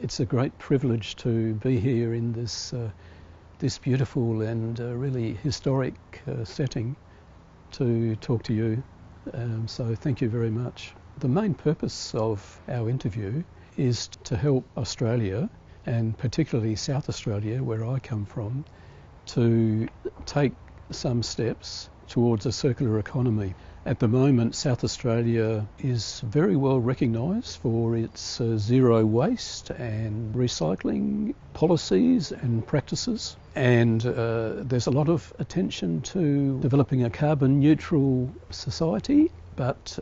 It's a great privilege to be here in this this beautiful and really historic setting to talk to you. So thank you very much. The main purpose of our interview is to help Australia, and particularly South Australia, where I come from, to take some steps towards a circular economy. At the moment, South Australia is very well recognised for its zero waste and recycling policies and practices. And there's a lot of attention to developing a carbon neutral society, but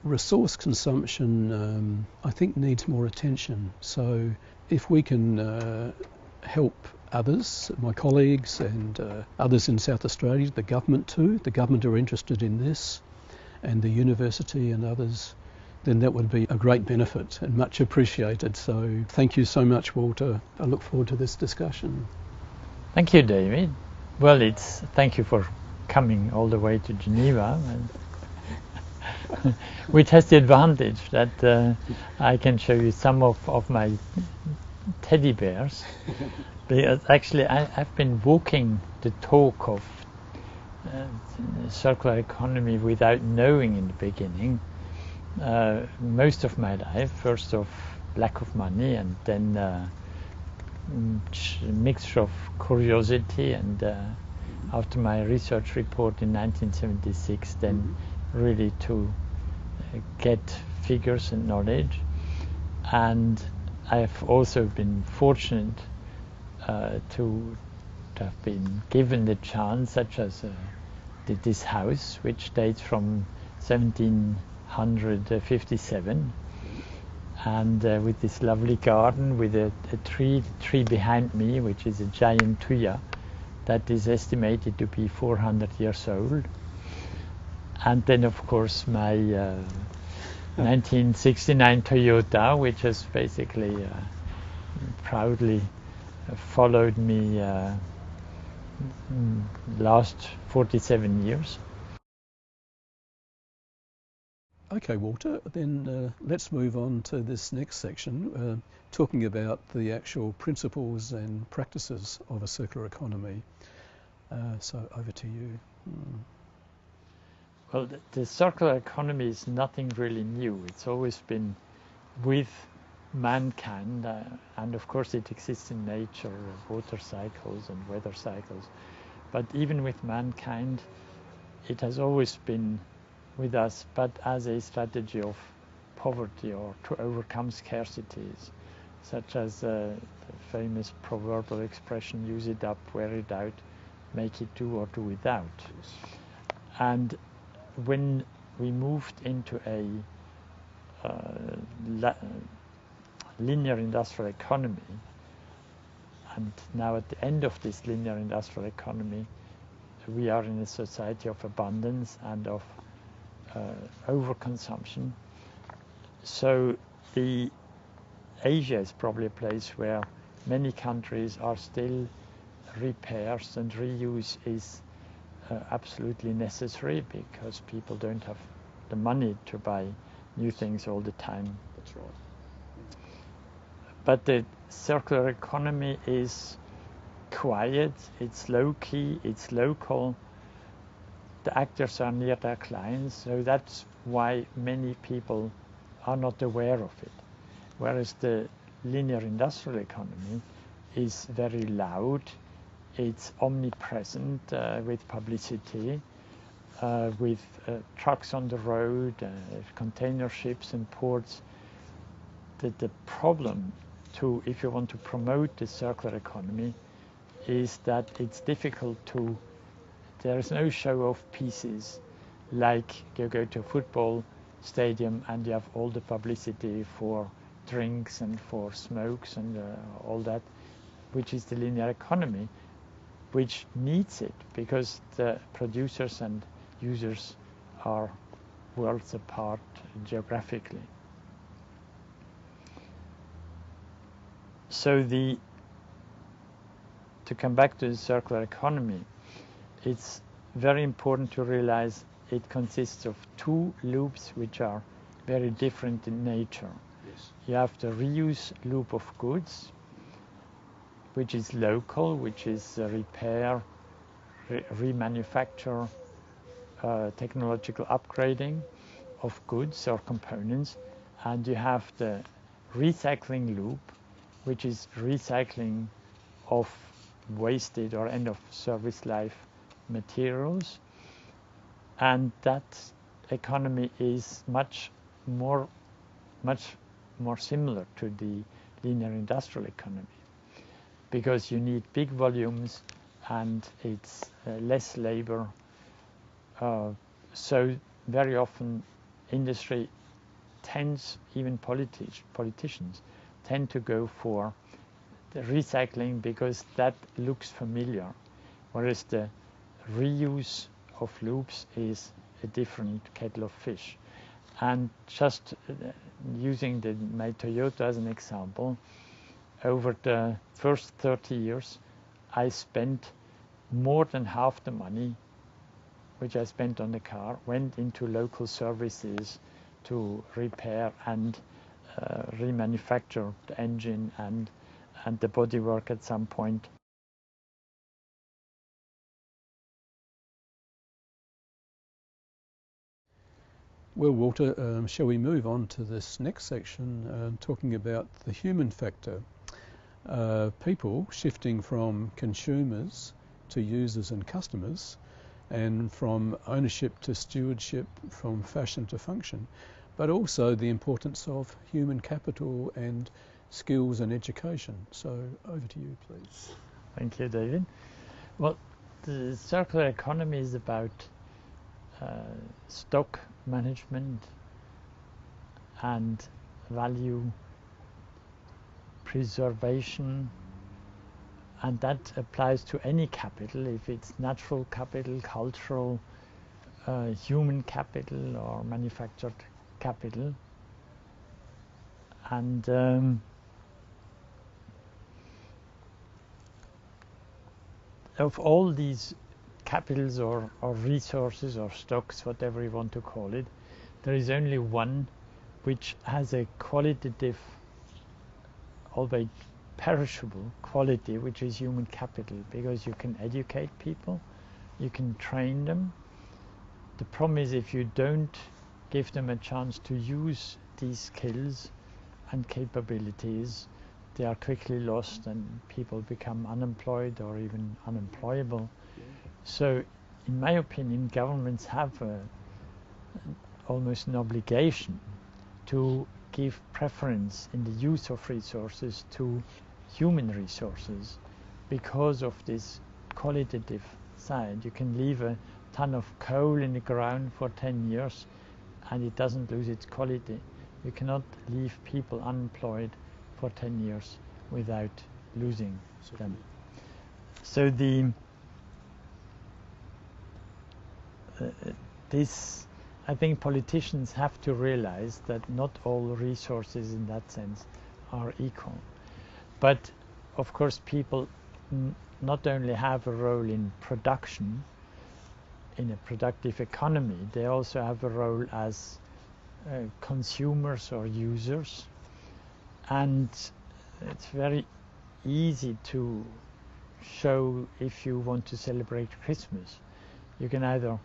resource consumption, I think, needs more attention. So if we can help others, my colleagues and others in South Australia, the government too, the government are interested in this, and the university and others, then that would be a great benefit and much appreciated. So thank you so much, Walter. I look forward to this discussion. Thank you, David. Well, thank you for coming all the way to Geneva, which has the advantage that I can show you some of my teddy bears. Because actually I've been walking the talk of circular economy without knowing in the beginning most of my life. First of lack of money, and then a mixture of curiosity, and after my research report in 1976, then really to get figures and knowledge. And I've also been fortunate to have been given the chance, such as this house, which dates from 1757, and with this lovely garden with a tree behind me, which is a giant tuya that is estimated to be 400 years old. And then, of course, my 1969 Toyota, which has basically proudly followed me last 47 years. Okay, Walter, then let's move on to this next section, talking about the actual principles and practices of a circular economy. So over to you. Well, the circular economy is nothing really new. It's always been with mankind, and of course it exists in nature, water cycles and weather cycles. But even with mankind, it has always been with us, but as a strategy of poverty or to overcome scarcities, such as the famous proverbial expression, use it up, wear it out, make it do or do without. And when we moved into a linear industrial economy, and now at the end of this linear industrial economy, we are in a society of abundance and of overconsumption. So Asia is probably a place where many countries are still repairs and reuse is absolutely necessary, because people don't have the money to buy new things all the time. That's right. But the circular economy is quiet, it's low-key, it's local. The actors are near their clients, so that's why many people are not aware of it. Whereas the linear industrial economy is very loud, it's omnipresent with publicity, with trucks on the road, container ships and ports. The problem if you want to promote the circular economy is that it's difficult to, there is no show-off pieces like you go to a football stadium and you have all the publicity for drinks and for smokes and all that, which is the linear economy, which needs it because the producers and users are worlds apart geographically. So to come back to the circular economy, it's very important to realize it consists of two loops which are very different in nature. Yes. You have the reuse loop of goods, which is local, which is repair, remanufacture, technological upgrading of goods or components. And you have the recycling loop, which is recycling of wasted or end of service life materials. And that economy is much more similar to the linear industrial economy, because you need big volumes and it's less labor. So very often industry tends, even politicians tend to go for the recycling because that looks familiar, whereas the reuse of loops is a different kettle of fish. And just using my Toyota as an example, over the first 30 years, I spent more than half the money which I spent on the car went into local services to repair and remanufacture the engine and the bodywork at some point. Well, Walter, shall we move on to this next section, talking about the human factor? People shifting from consumers to users and customers, and from ownership to stewardship, from fashion to function, but also the importance of human capital and skills and education. So over to you, please. Thank you, David. Well, the circular economy is about stock management and value preservation, and that applies to any capital, if it's natural capital, cultural, human capital, or manufactured capital. And of all these capitals or resources or stocks, whatever you want to call it, there is only one which has a qualitative, albeit perishable quality, which is human capital, because you can educate people, you can train them. The problem is if you don't give them a chance to use these skills and capabilities, they are quickly lost and people become unemployed or even unemployable. So in my opinion, governments have almost an obligation to give preference in the use of resources to human resources because of this qualitative side. You can leave a ton of coal in the ground for 10 years and it doesn't lose its quality. You cannot leave people unemployed for 10 years without losing them. So I think politicians have to realize that not all resources in that sense are equal. But of course people not only have a role in production, in a productive economy, they also have a role as consumers or users. And it's very easy to show if you want to celebrate Christmas. You can either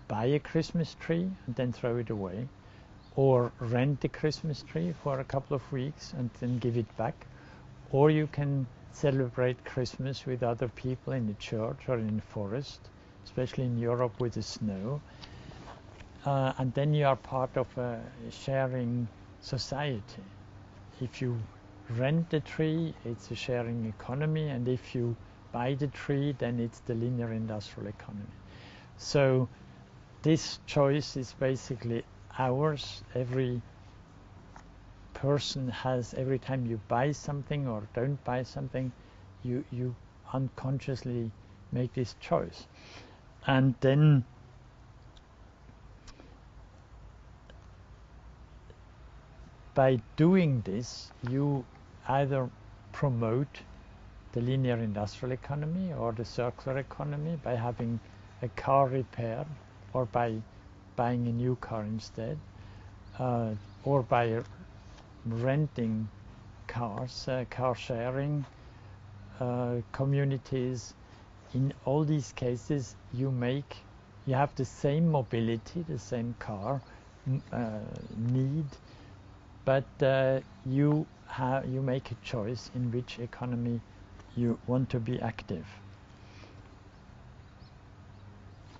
buy a Christmas tree and then throw it away, or rent a Christmas tree for a couple of weeks and then give it back, or you can celebrate Christmas with other people in the church or in the forest, especially in Europe with the snow, and then you are part of a sharing society. If you rent the tree, it's a sharing economy, and if you buy the tree, then it's the linear industrial economy. So this choice is basically ours. Every person has, every time you buy something or don't buy something, you unconsciously make this choice. And then by doing this, you either promote the linear industrial economy or the circular economy by having a car repaired, or by buying a new car instead, or by renting cars, car sharing communities. In all these cases, you have the same mobility, the same car need, but you make a choice in which economy you want to be active.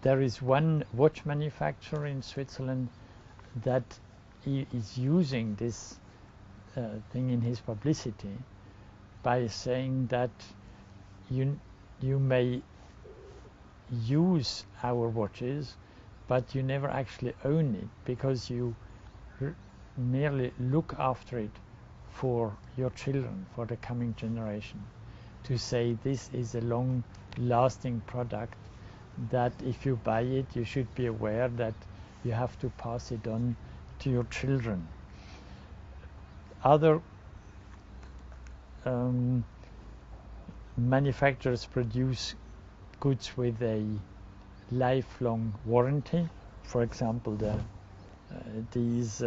There is one watch manufacturer in Switzerland that is using this thing in his publicity by saying that you may use our watches, but you never actually own it, because you merely look after it for your children, for the coming generation, to say this is a long-lasting product, that if you buy it, you should be aware that you have to pass it on to your children. Other manufacturers produce goods with a lifelong warranty. For example, these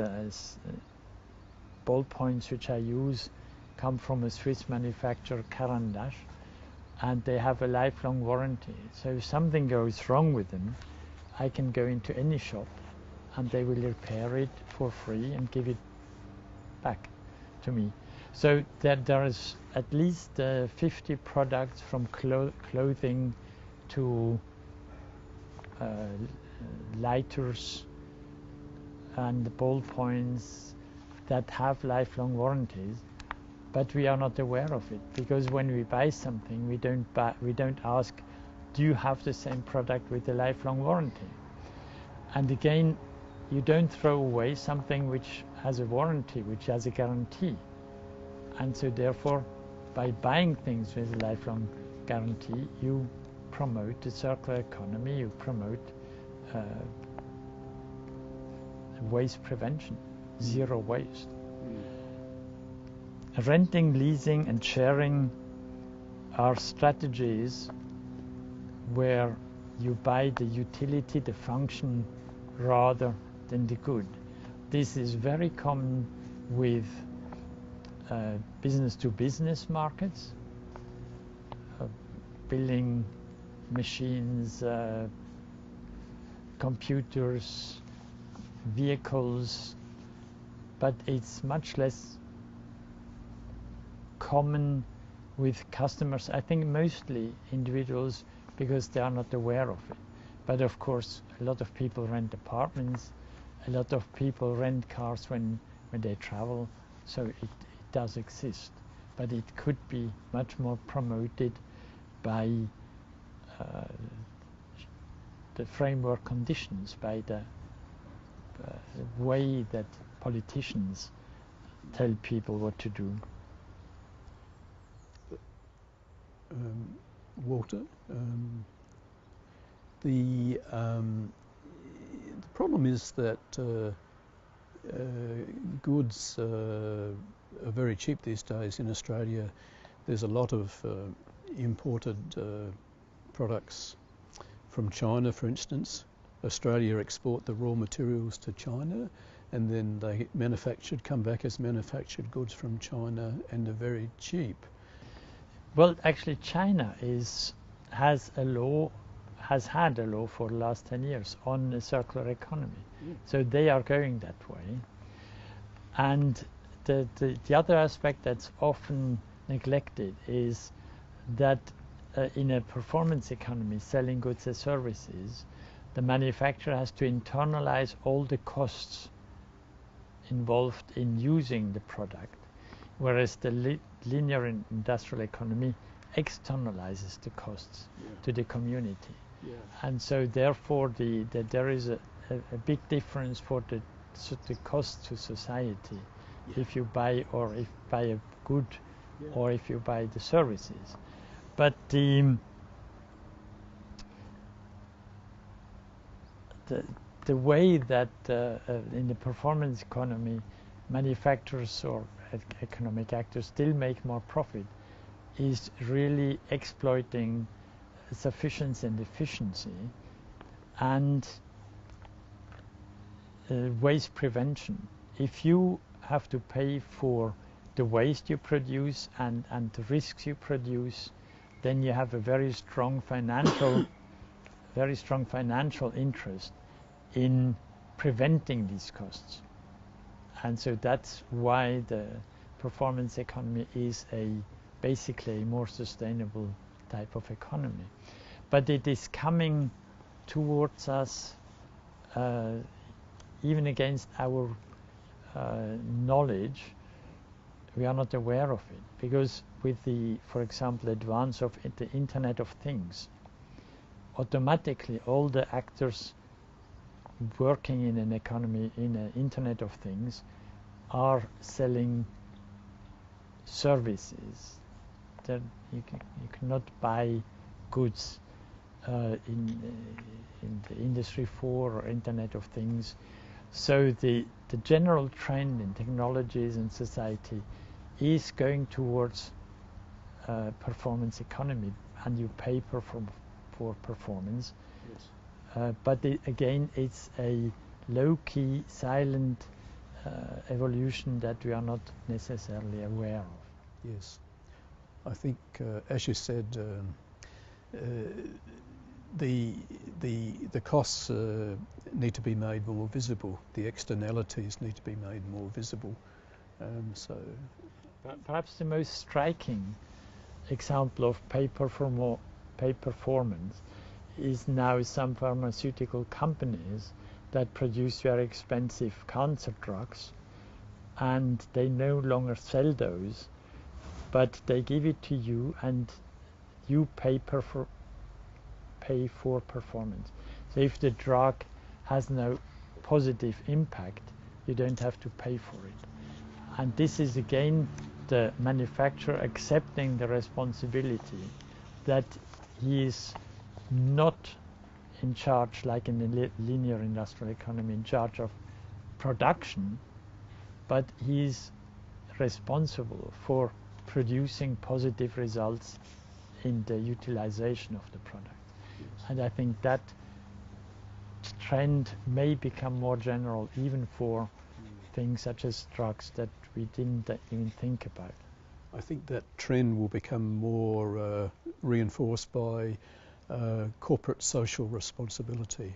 ballpoints which I use come from a Swiss manufacturer, Carandache, and they have a lifelong warranty. So if something goes wrong with them, I can go into any shop and they will repair it for free and give it back to me. So there is at least 50 products, from clothing to lighters and ballpoints, that have lifelong warranties, but we are not aware of it, because when we buy something, we don't ask, do you have the same product with a lifelong warranty? And again, you don't throw away something which has a warranty, which has a guarantee. And so therefore, by buying things with a lifelong guarantee, you promote the circular economy, you promote waste prevention, zero waste. Renting, leasing and sharing are strategies where you buy the utility, the function, rather than the good. This is very common with business-to-business markets, building machines, computers, vehicles, but it's much less common with customers. I think mostly individuals, because they are not aware of it. But of course, a lot of people rent apartments, a lot of people rent cars when they travel, so it does exist. But it could be much more promoted by the framework conditions, by the way that politicians tell people what to do. Walter, the problem is that goods are very cheap these days in Australia. There's a lot of imported products from China, for instance. Australia export the raw materials to China, and then they come back as manufactured goods from China, and they're very cheap. Well, actually, China has had a law for the last 10 years on a circular economy. So they are going that way. And the other aspect that's often neglected is that in a performance economy, selling goods and services, the manufacturer has to internalize all the costs involved in using the product, whereas the linear industrial economy externalizes the costs to the community. And so therefore there is a big difference for the cost to society if you buy a good or if you buy the services. But the way that in the performance economy manufacturers or economic actors still make more profit is really exploiting sufficiency and efficiency and waste prevention. If you have to pay for the waste you produce and the risks you produce, then you have a very strong financial interest in preventing these costs. And so that's why the performance economy is basically a more sustainable type of economy. But it is coming towards us even against our knowledge. We are not aware of it, because with the, for example, advance of the Internet of Things, automatically all the actors working in an economy, in an Internet of Things, are selling services. That you cannot buy goods in the Industry 4 or Internet of Things. So the general trend in technologies and society is going towards performance economy, and you pay for performance. Yes. But again, it's a low-key, silent evolution that we are not necessarily aware of. Yes. I think, as you said, the costs need to be made more visible. The externalities need to be made more visible. So, perhaps the most striking example of pay performance is now some pharmaceutical companies that produce very expensive cancer drugs, and they no longer sell those, but they give it to you and you pay for performance. So if the drug has no positive impact, you don't have to pay for it. And this is again the manufacturer accepting the responsibility that he is not in charge, like in the linear industrial economy, in charge of production, but he is responsible for producing positive results in the utilization of the product. Yes. And I think that trend may become more general even for things such as drugs that we didn't even think about. I think that trend will become more reinforced by corporate social responsibility,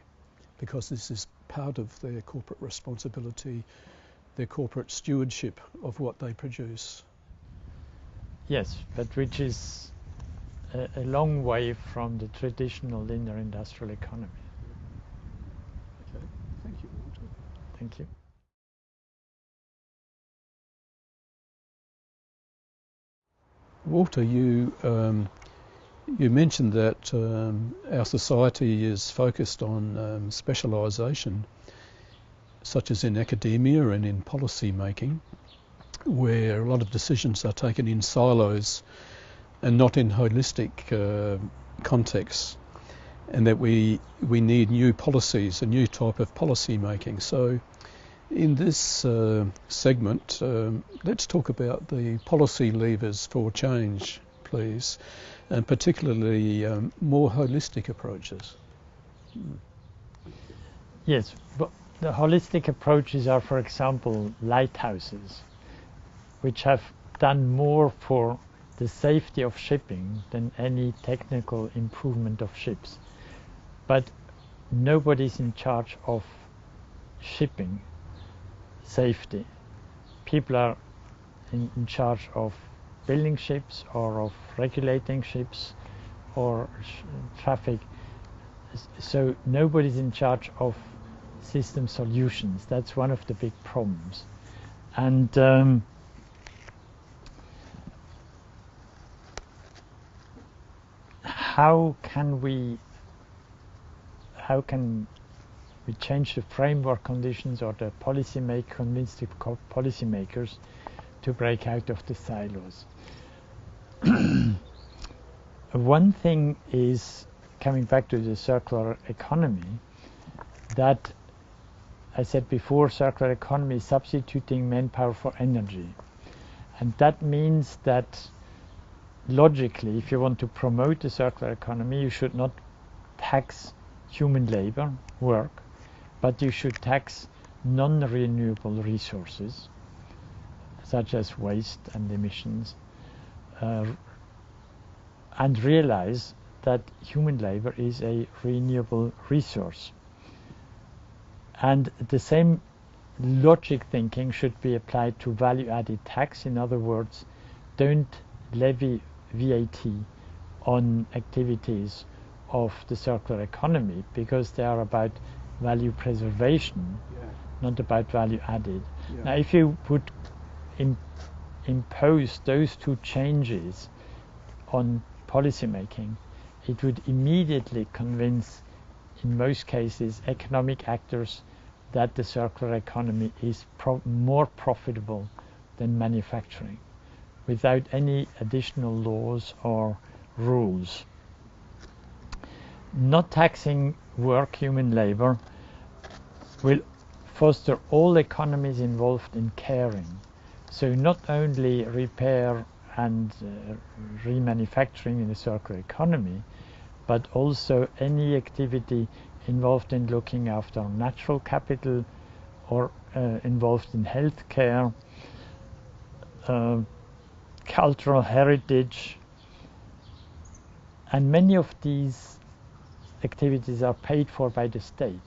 because this is part of their corporate responsibility, their corporate stewardship of what they produce. Yes, but which is a long way from the traditional linear industrial economy. Okay, thank you, Walter. Thank you. Walter, you mentioned that our society is focused on specialisation, such as in academia and in policy making, where a lot of decisions are taken in silos and not in holistic contexts, and that we need new policies, a new type of policy making. So in this segment, let's talk about the policy levers for change, please, and particularly more holistic approaches. Yes, but the holistic approaches are, for example, lighthouses, which have done more for the safety of shipping than any technical improvement of ships. But nobody's in charge of shipping safety. People are in charge of building ships or of regulating ships or traffic. So nobody's in charge of system solutions. That's one of the big problems. And how can we change the framework conditions or the convince the policymakers to break out of the silos? One thing is, coming back to the circular economy, that I said before, circular economy is substituting manpower for energy. And that means that logically, if you want to promote the circular economy, you should not tax human labor, work, but you should tax non-renewable resources. such as waste and emissions, and realize that human labor is a renewable resource. And the same logic thinking should be applied to value-added tax. In other words, don't levy VAT on activities of the circular economy, because they are about value preservation, not about value added. Now, if you would impose those two changes on policy making, it would immediately convince, in most cases, economic actors that the circular economy is more profitable than manufacturing, without any additional laws or rules. Not taxing work, human labor, will foster all economies involved in caring. So not only repair and remanufacturing in the circular economy, but also any activity involved in looking after natural capital, or involved in healthcare, cultural heritage. And many of these activities are paid for by the state.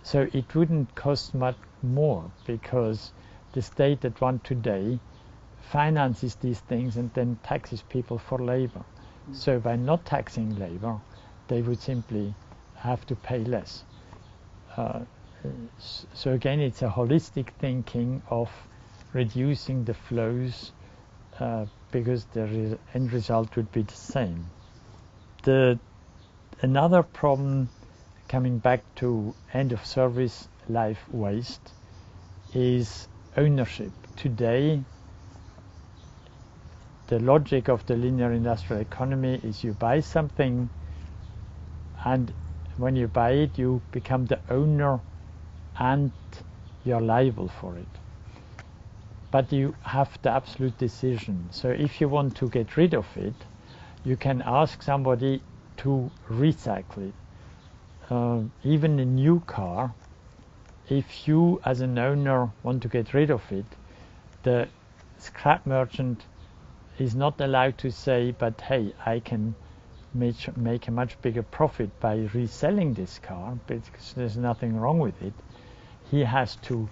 So it wouldn't cost much more, because the state at one today finances these things and then taxes people for labor. So by not taxing labor, they would simply have to pay less. So again, it's a holistic thinking of reducing the flows, because the end result would be the same. Another problem, coming back to end of service life waste, is ownership. Today, the logic of the linear industrial economy is you buy something, and when you buy it, you become the owner and you're liable for it. But you have the absolute decision. So if you want to get rid of it, you can ask somebody to recycle it. Even a new car, if you as an owner want to get rid of it, the scrap merchant is not allowed to say, but hey, I can make a much bigger profit by reselling this car, because there's nothing wrong with it. He has to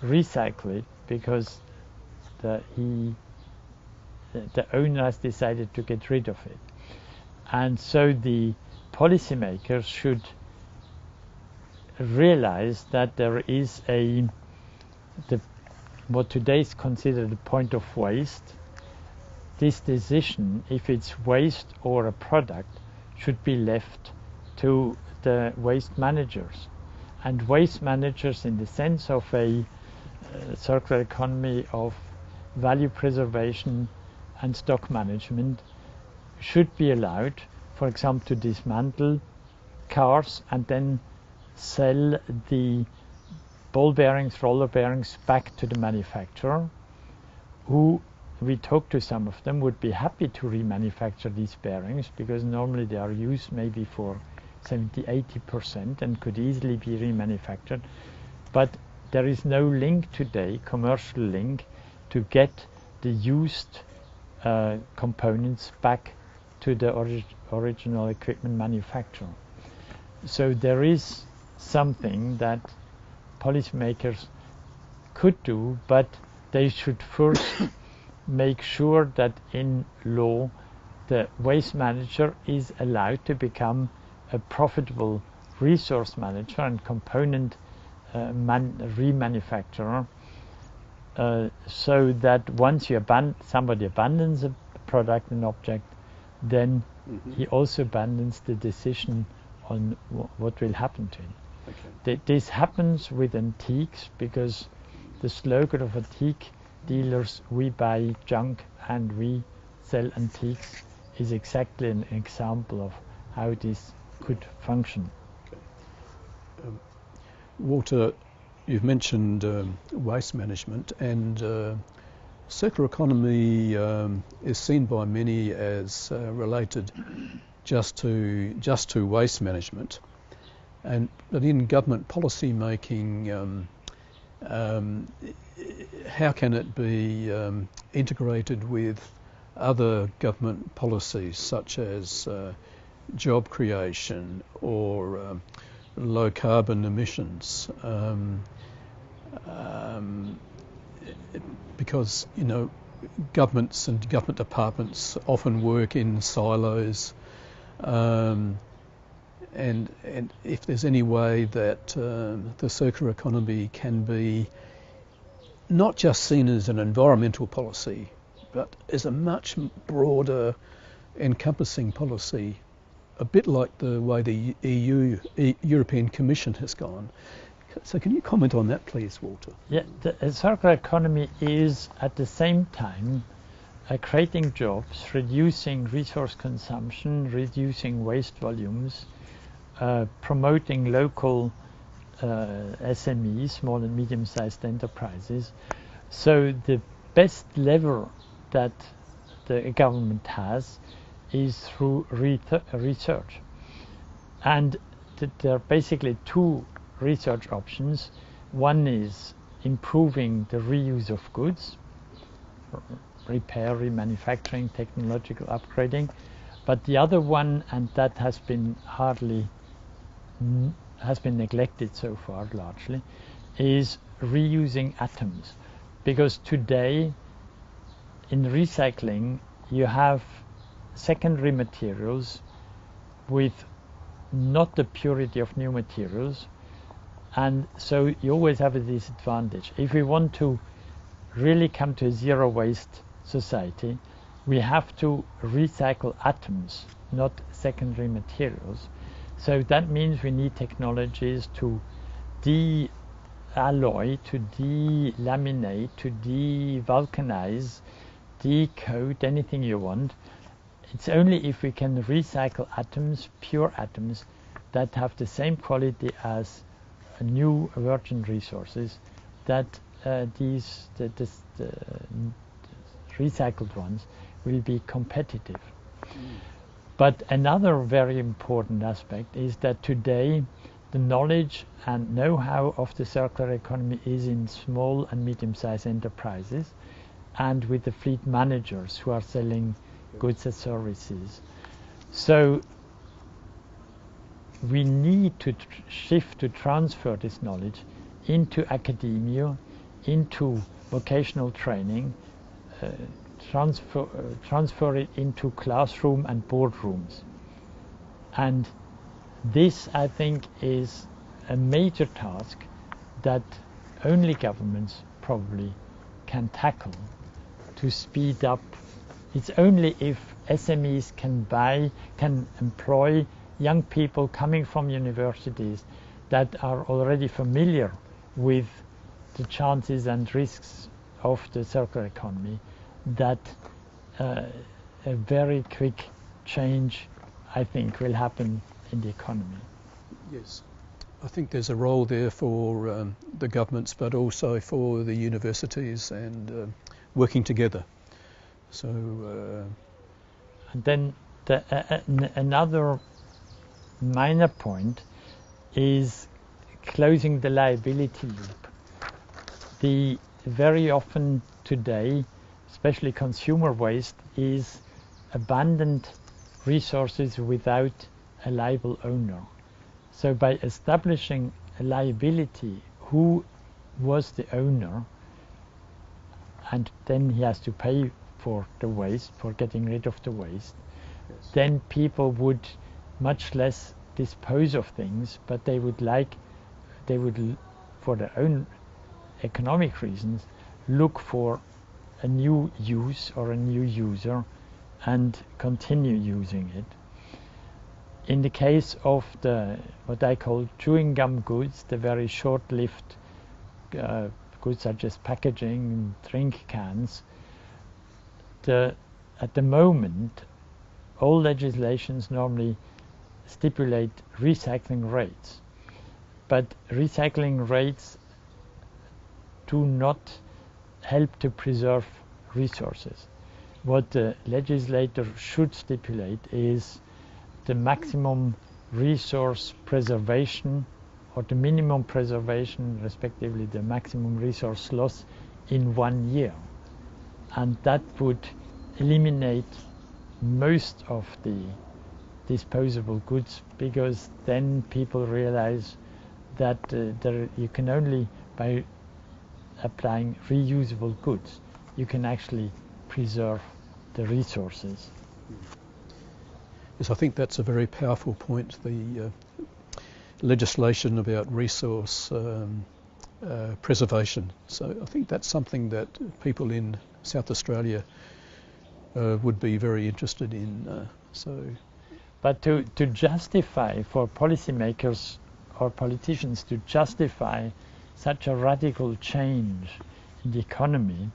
recycle it because the owner has decided to get rid of it. And so the policymakers should realize that there is what today is considered a point of waste. This decision, if it's waste or a product, should be left to the waste managers. And waste managers, in the sense of a circular economy of value preservation and stock management, should be allowed, for example, to dismantle cars and then sell the ball bearings, roller bearings back to the manufacturer, who, we talked to some of them, would be happy to remanufacture these bearings, because normally they are used maybe for 70–80% and could easily be remanufactured. But there is no link today, commercial link, to get the used components back to the original equipment manufacturer. So there is something that policymakers could do, but they should first make sure that in law the waste manager is allowed to become a profitable resource manager and component remanufacturer, so that once somebody abandons a product and object, then he also abandons the decision on what will happen to it. Okay. This happens with antiques, because the slogan of antique dealers, we buy junk and we sell antiques, is exactly an example of how this could function. Okay. Walter, you've mentioned waste management, and circular economy is seen by many as related just to waste management, but in government policy making, how can it be integrated with other government policies such as job creation or low carbon emissions? Because, you know, governments and government departments often work in silos, and if there's any way that the circular economy can be not just seen as an environmental policy, but as a much broader, encompassing policy, a bit like the way the European Commission has gone. So can you comment on that, please, Walter? Yeah, the circular economy is at the same time creating jobs, reducing resource consumption, reducing waste volumes, promoting local SMEs, small and medium-sized enterprises. So the best lever that the government has is through research. And there are basically two research options. One is improving the reuse of goods, repair, remanufacturing, technological upgrading. But the other one, and that has been neglected so far largely, is reusing atoms. Because today in recycling you have secondary materials with not the purity of new materials, and so you always have a disadvantage. If we want to really come to a zero waste society, we have to recycle atoms, not secondary materials. So that means we need technologies to de-alloy, to de-laminate, to de-vulcanize, decode, anything you want. It's only if we can recycle atoms, pure atoms, that have the same quality as new virgin resources, that the recycled ones will be competitive. But another very important aspect is that today the knowledge and know-how of the circular economy is in small and medium-sized enterprises and with the fleet managers who are selling goods and services. So we need to shift to transfer this knowledge into academia, into vocational training, transfer it into classroom and boardrooms. And this, I think, is a major task that only governments probably can tackle to speed up. It's only if SMEs can employ young people coming from universities that are already familiar with the chances and risks of the circular economy, that a very quick change, I think, will happen in the economy. Yes, I think there's a role there for the governments, but also for the universities and working together. So, and then another minor point is closing the liability loop. Very often today, especially consumer waste, is abandoned resources without a liable owner. So by establishing a liability, who was the owner, and then he has to pay for the waste, for getting rid of the waste, yes, then people would much less dispose of things, but they would, for their own economic reasons, look for a new use or a new user and continue using it. In the case of what I call chewing gum goods, the very short-lived goods such as packaging, drink cans, at the moment, all legislations normally stipulate recycling rates, but recycling rates do not help to preserve resources. What the legislator should stipulate is the maximum resource preservation or the minimum preservation, respectively the maximum resource loss in 1 year. And that would eliminate most of the disposable goods, because then people realize that you can only, by applying reusable goods, you can actually preserve the resources. Yes, I think that's a very powerful point, the legislation about resource preservation. So I think that's something that people in South Australia would be very interested in. But to justify for policymakers or politicians to justify such a radical change in the economy,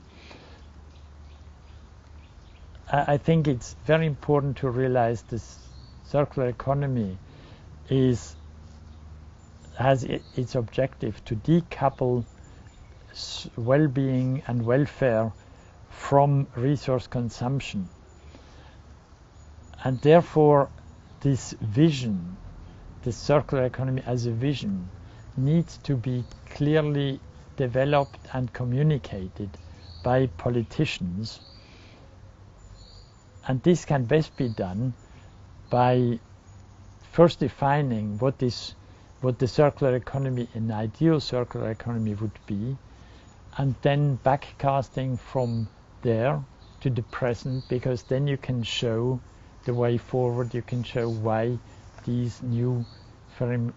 I think it's very important to realize this circular economy has its objective to decouple well-being and welfare from resource consumption. And therefore, this vision, the circular economy as a vision, needs to be clearly developed and communicated by politicians. And this can best be done by first defining what the circular economy, an ideal circular economy would be, and then backcasting from there to the present, because then you can show the way forward, you can show why these new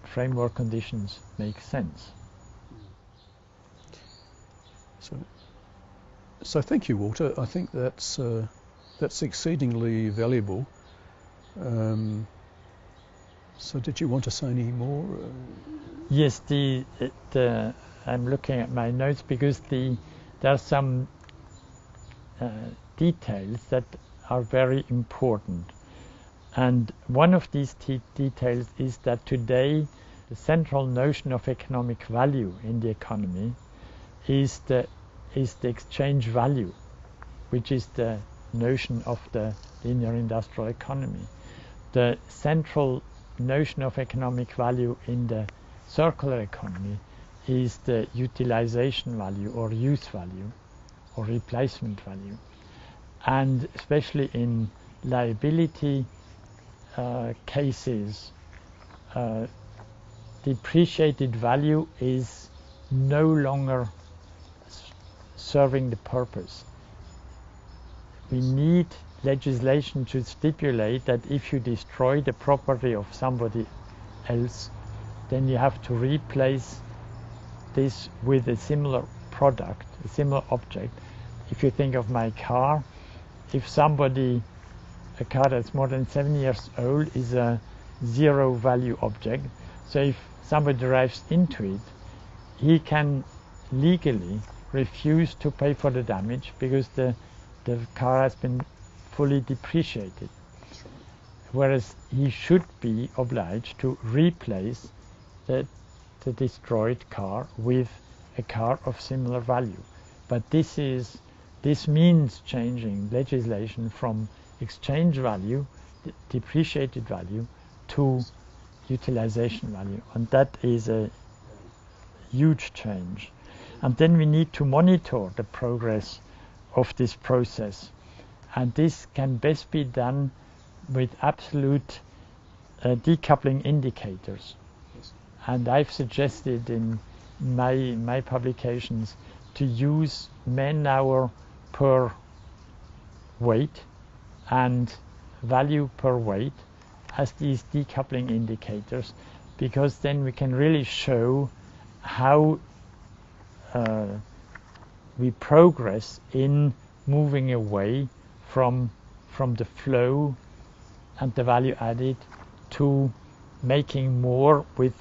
framework conditions make sense. So thank you, Walter. I think that's exceedingly valuable. So did you want to say any more? Yes, I'm looking at my notes because there are some details that are very important. And one of these details is that today the central notion of economic value in the economy is the exchange value, which is the notion of the linear industrial economy. The central notion of economic value in the circular economy is the utilization value or use value or replacement value. And especially in liability cases, depreciated value is no longer serving the purpose. We need legislation to stipulate that if you destroy the property of somebody else, then you have to replace this with a similar product, a similar object. If you think of my car, if a car that's more than 7 years old is a zero value object, so if somebody drives into it, he can legally refuse to pay for the damage because the car has been fully depreciated. Whereas he should be obliged to replace the destroyed car with a car of similar value. But this means changing legislation from exchange value, depreciated value, to utilization value, and that is a huge change. And then we need to monitor the progress of this process, and this can best be done with absolute decoupling indicators. Yes. And I've suggested in my publications to use man-hour per weight and value per weight as these decoupling indicators, because then we can really show how we progress in moving away from the flow and the value added to making more with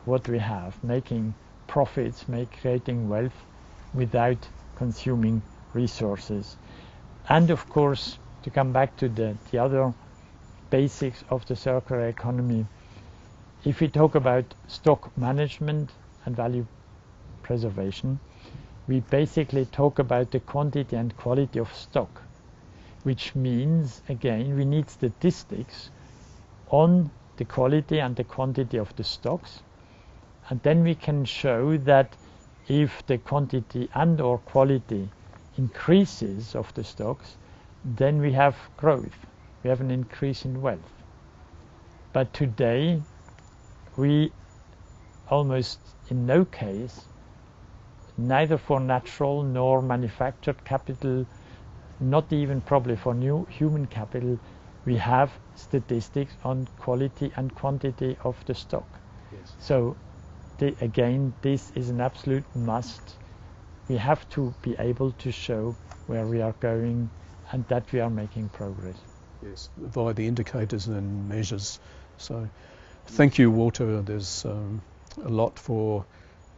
what we have, making profits, creating wealth without consuming resources. And of course, to come back to the other basics of the circular economy, if we talk about stock management and value preservation, we basically talk about the quantity and quality of stock, which means, again, we need statistics on the quality and the quantity of the stocks, And then we can show that if the quantity and or quality increases of the stocks, then we have growth. We have an increase in wealth. But today, we almost in no case, neither for natural nor manufactured capital, not even probably for new human capital, we have statistics on quality and quantity of the stock. Yes. So again, this is an absolute must. We have to be able to show where we are going and that we are making progress. Yes, via the indicators and measures. So thank you, Walter. There's a lot for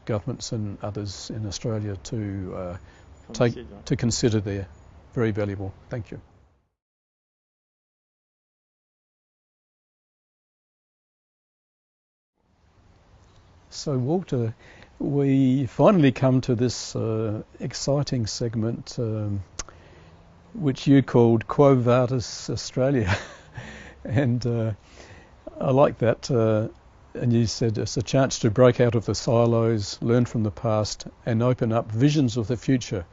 governments and others in Australia to consider there. Very valuable. Thank you. So Walter, we finally come to this exciting segment which you called Quo Vadis Australia. And I like that. And you said it's a chance to break out of the silos, learn from the past, and open up visions of the future.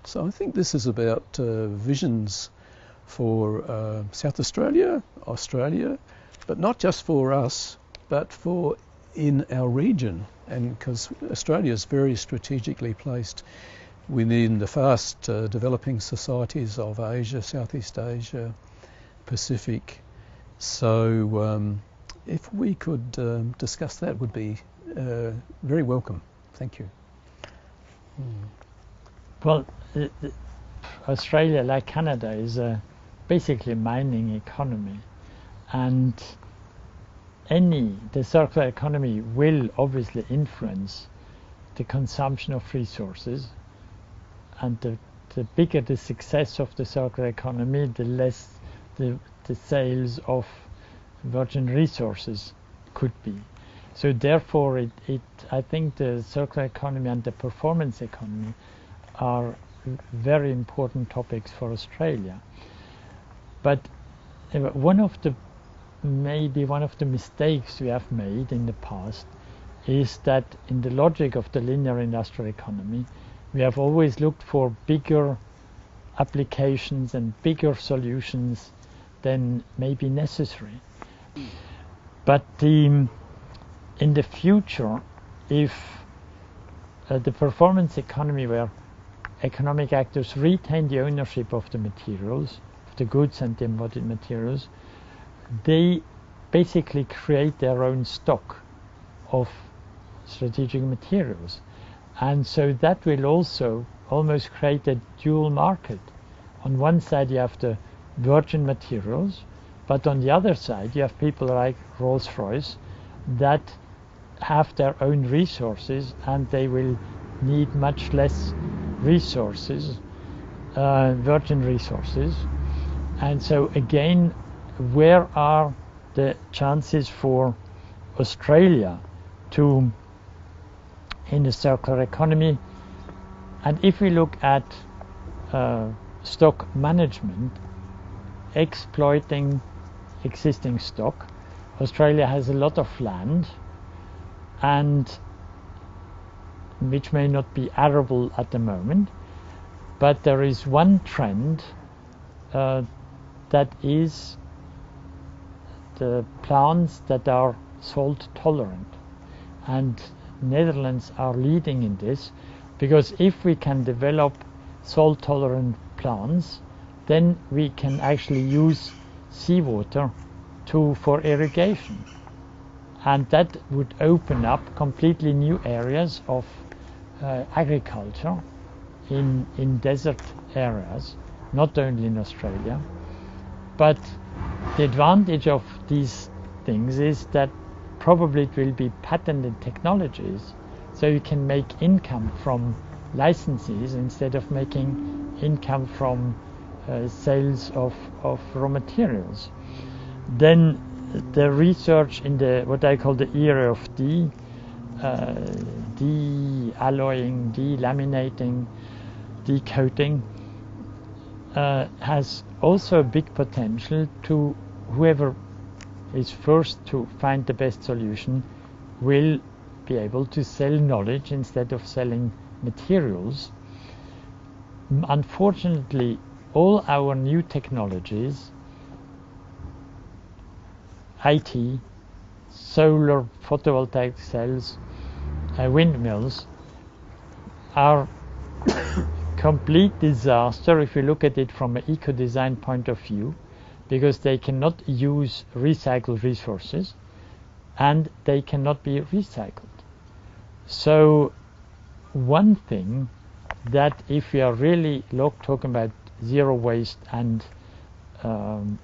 So I think this is about visions for South Australia, but not just for us, but for in our region. And because Australia is very strategically placed within the fast developing societies of Asia, Southeast Asia, Pacific. So if we could discuss that, would be very welcome. Thank you. Well, Australia, like Canada, is basically a mining economy, and the circular economy will obviously influence the consumption of resources, and the bigger the success of the circular economy, the less the sales of virgin resources could be. So therefore I think the circular economy and the performance economy are very important topics for Australia. But one of the mistakes we have made in the past is that in the logic of the linear industrial economy, we have always looked for bigger applications and bigger solutions than may be necessary. But in the future, if the performance economy, where economic actors retain the ownership of the materials, of the goods and the embodied materials, they basically create their own stock of strategic materials. And so that will also almost create a dual market. On one side you have the virgin materials, but on the other side you have people like Rolls-Royce that have their own resources, and they will need much less resources, virgin resources. And so again, where are the chances for Australia to, in the circular economy? And if we look at stock management, exploiting existing stock, Australia has a lot of land, and which may not be arable at the moment, but there is one trend that is the plants that are salt tolerant, and Netherlands are leading in this, because if we can develop salt tolerant plants, then we can actually use seawater for irrigation, and that would open up completely new areas of agriculture in desert areas, not only in Australia. But the advantage of these things is that probably it will be patented technologies, so you can make income from licenses instead of making income from sales of raw materials. Then the research in what I call the era of de-alloying, delaminating, decoating, has also a big potential to whoever is first to find the best solution will be able to sell knowledge instead of selling materials. Unfortunately, all our new technologies, IT, solar, photovoltaic cells, windmills, are complete disaster if you look at it from an eco-design point of view, because they cannot use recycled resources and they cannot be recycled. So one thing that, if we are really talking about zero waste and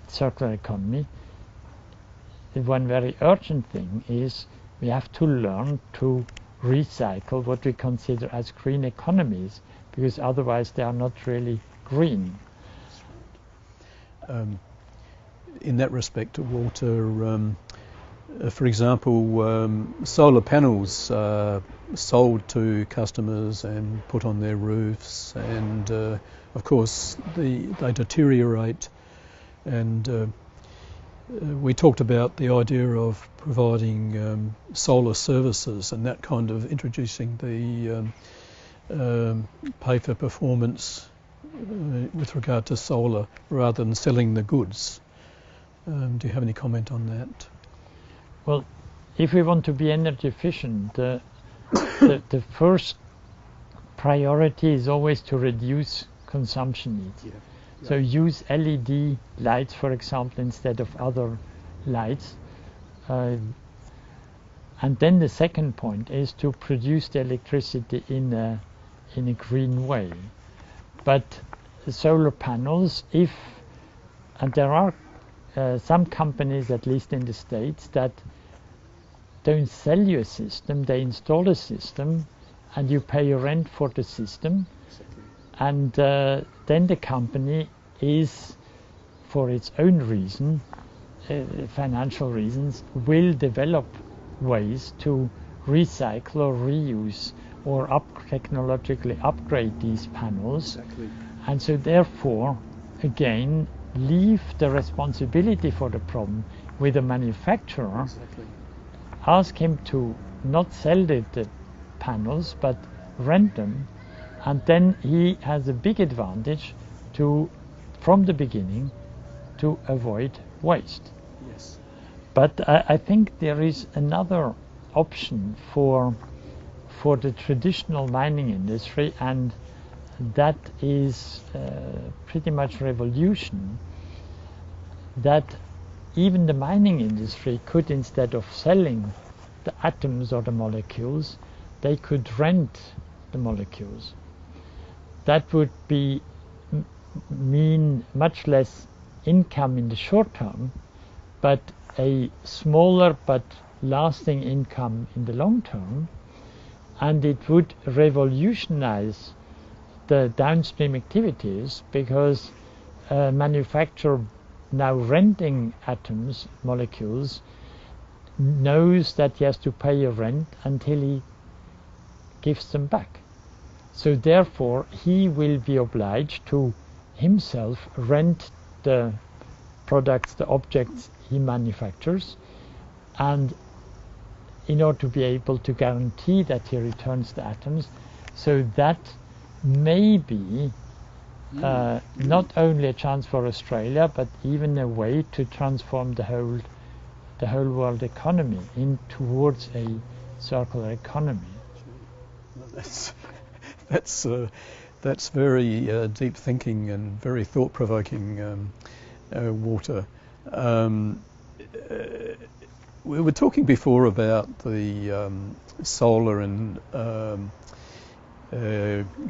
circular economy, one very urgent thing is we have to learn to recycle what we consider as green economies, because otherwise they are not really green. In that respect, Walter, for example, solar panels are sold to customers and put on their roofs, and of course they deteriorate, and we talked about the idea of providing solar services and that kind of introducing the pay for performance with regard to solar rather than selling the goods. Do you have any comment on that? Well, if we want to be energy efficient, the first priority is always to reduce consumption needs. Yeah. Yeah. So use LED lights, for example, instead of other lights. And then the second point is to produce the electricity in a green way. But solar panels, and there are some companies, at least in the States, that don't sell you a system, they install a system and you pay a rent for the system. Exactly. And then the company is, for its own reason, financial reasons, will develop ways to recycle or reuse or technologically upgrade these panels. Exactly. And so therefore, again, leave the responsibility for the problem with the manufacturer. Exactly. Ask him to not sell the panels but rent them, and then he has a big advantage from the beginning to avoid waste. Yes. But I think there is another option for the traditional mining industry, and that is pretty much revolution, that even the mining industry could, instead of selling the atoms or the molecules, they could rent the molecules. That would mean much less income in the short term, but a smaller but lasting income in the long term, and it would revolutionize the downstream activities, because a manufacturer now renting atoms, molecules, knows that he has to pay a rent until he gives them back. So therefore he will be obliged to himself rent the products, the objects he manufactures, and in order to be able to guarantee that he returns the atoms, so that may be not only a chance for Australia, but even a way to transform the whole world economy towards a circular economy. That's very deep thinking and very thought-provoking, Walter. We were talking before about the solar and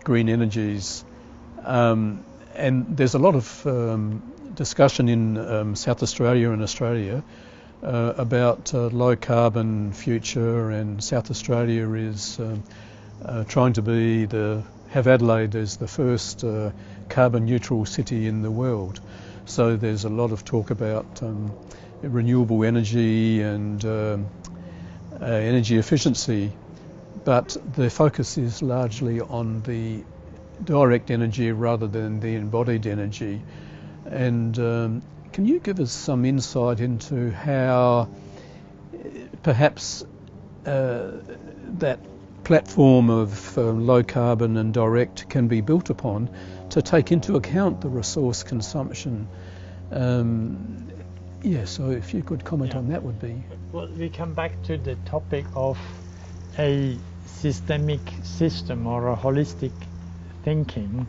green energies, and there's a lot of discussion in South Australia and Australia about low carbon future, and South Australia is trying to have Adelaide as the first carbon neutral city in the world. So there's a lot of talk about renewable energy and energy efficiency, but the focus is largely on the direct energy rather than the embodied energy. And can you give us some insight into how perhaps that platform of low carbon and direct can be built upon to take into account the resource consumption. So if you could comment on that would be... Well, we come back to the topic of a systemic system or a holistic thinking.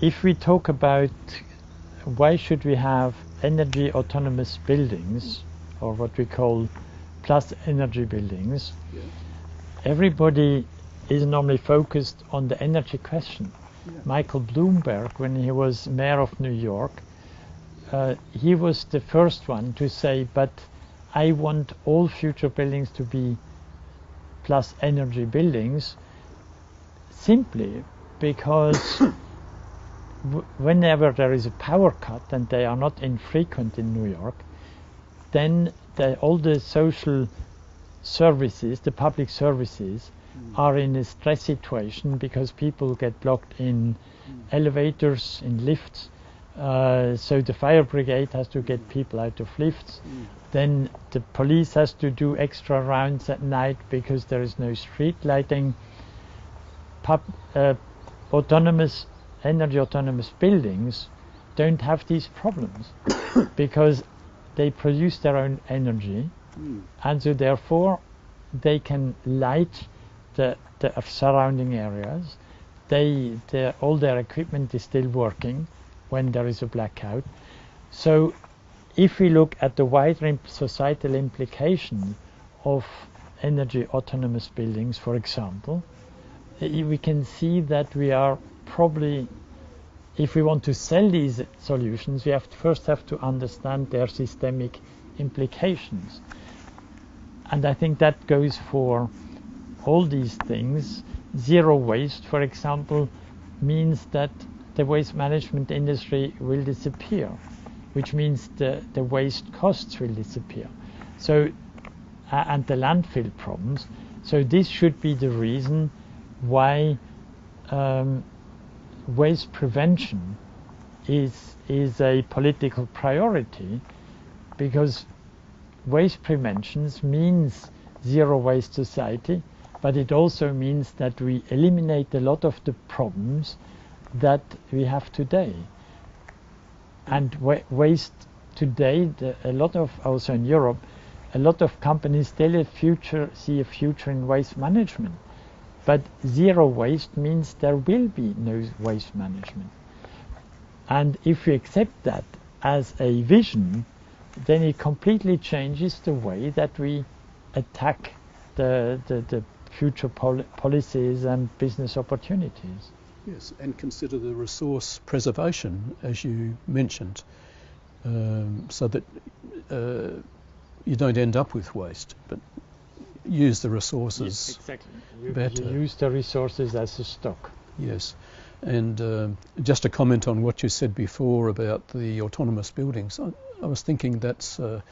If we talk about why should we have energy autonomous buildings, or what we call plus energy buildings, everybody is normally focused on the energy question. Michael Bloomberg, when he was mayor of New York, he was the first one to say, but I want all future buildings to be plus energy buildings, simply because whenever there is a power cut, and they are not infrequent in New York, then all the social services, the public services, are in a stress situation because people get blocked in elevators, in lifts. So the fire brigade has to get people out of lifts. Then the police has to do extra rounds at night because there is no street lighting. Energy autonomous buildings don't have these problems because they produce their own energy, and so therefore they can light the surrounding areas. All their equipment is still working when there is a blackout. So if we look at the wider societal implication of energy autonomous buildings, for example, we can see that we are probably, if we want to sell these solutions, we first have to understand their systemic implications. And I think that goes for all these things. Zero waste, for example, means that the waste management industry will disappear, which means the waste costs will disappear. So, and the landfill problems. So this should be the reason why waste prevention is a political priority, because waste prevention means zero waste society, but it also means that we eliminate a lot of the problems that we have today. And waste today, a lot of, also in Europe, a lot of companies still see a future in waste management. But zero waste means there will be no waste management. And if we accept that as a vision, then it completely changes the way that we attack the future policies and business opportunities. Yes, and consider the resource preservation, as you mentioned, so that you don't end up with waste, but use the resources. Yes, exactly. Better. You use the resources as a stock. Yes, and just a comment on what you said before about the autonomous buildings. I was thinking that's a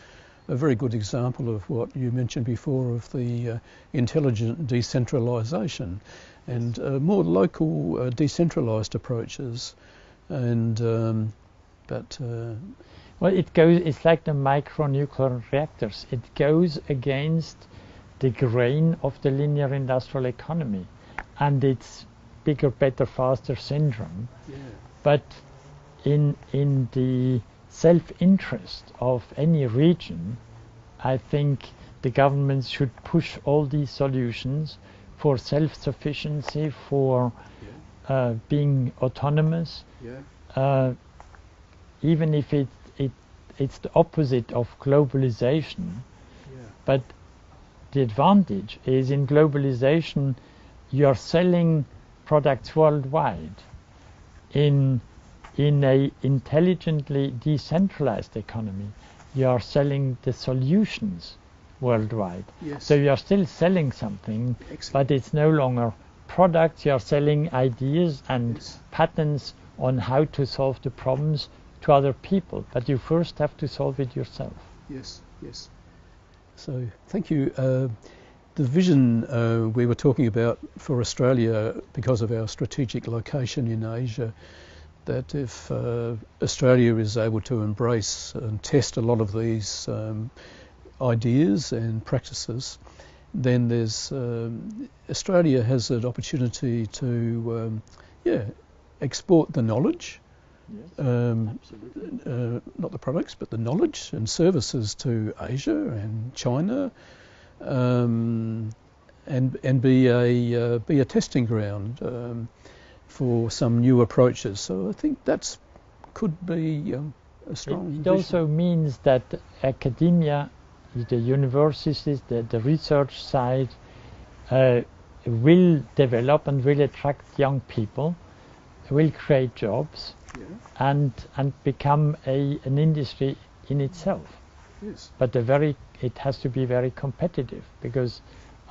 very good example of what you mentioned before of the intelligent decentralisation and more local decentralised approaches. And well, it's like the micronuclear reactors. It goes against the grain of the linear industrial economy and its bigger, better, faster syndrome. Yeah. But in the self-interest of any region, I think the governments should push all these solutions for self-sufficiency, for being autonomous, even if it's the opposite of globalization. But the advantage is in globalization, you're selling products worldwide. In a intelligently decentralized economy, you are selling the solutions worldwide. Yes. So you are still selling something, but it's no longer products. You are selling ideas and patterns on how to solve the problems to other people, but you first have to solve it yourself. Yes, yes. So thank you. The vision we were talking about for Australia, because of our strategic location in Asia, that if Australia is able to embrace and test a lot of these ideas and practices, then there's Australia has an opportunity to export the knowledge, not the products but the knowledge and services to Asia and China, and be a testing ground for some new approaches. So I think that's could be a strong It vision. also means that academia, the universities, the research side will develop and will attract young people, will create jobs, and become an industry in itself. Yes. But it has to be very competitive, because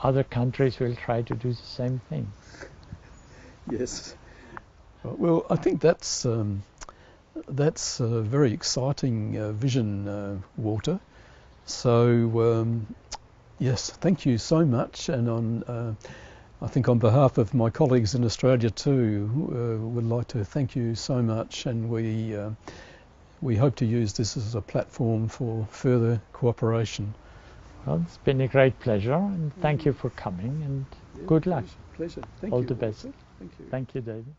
other countries will try to do the same thing. Yes. Well, I think that's a very exciting vision, Walter. So yes, thank you so much. And I think on behalf of my colleagues in Australia too, would like to thank you so much. And we hope to use this as a platform for further cooperation. Well, it's been a great pleasure, and thank you for coming, and good luck. Pleasure. Thank All you. the best. Thank you. Thank you, David.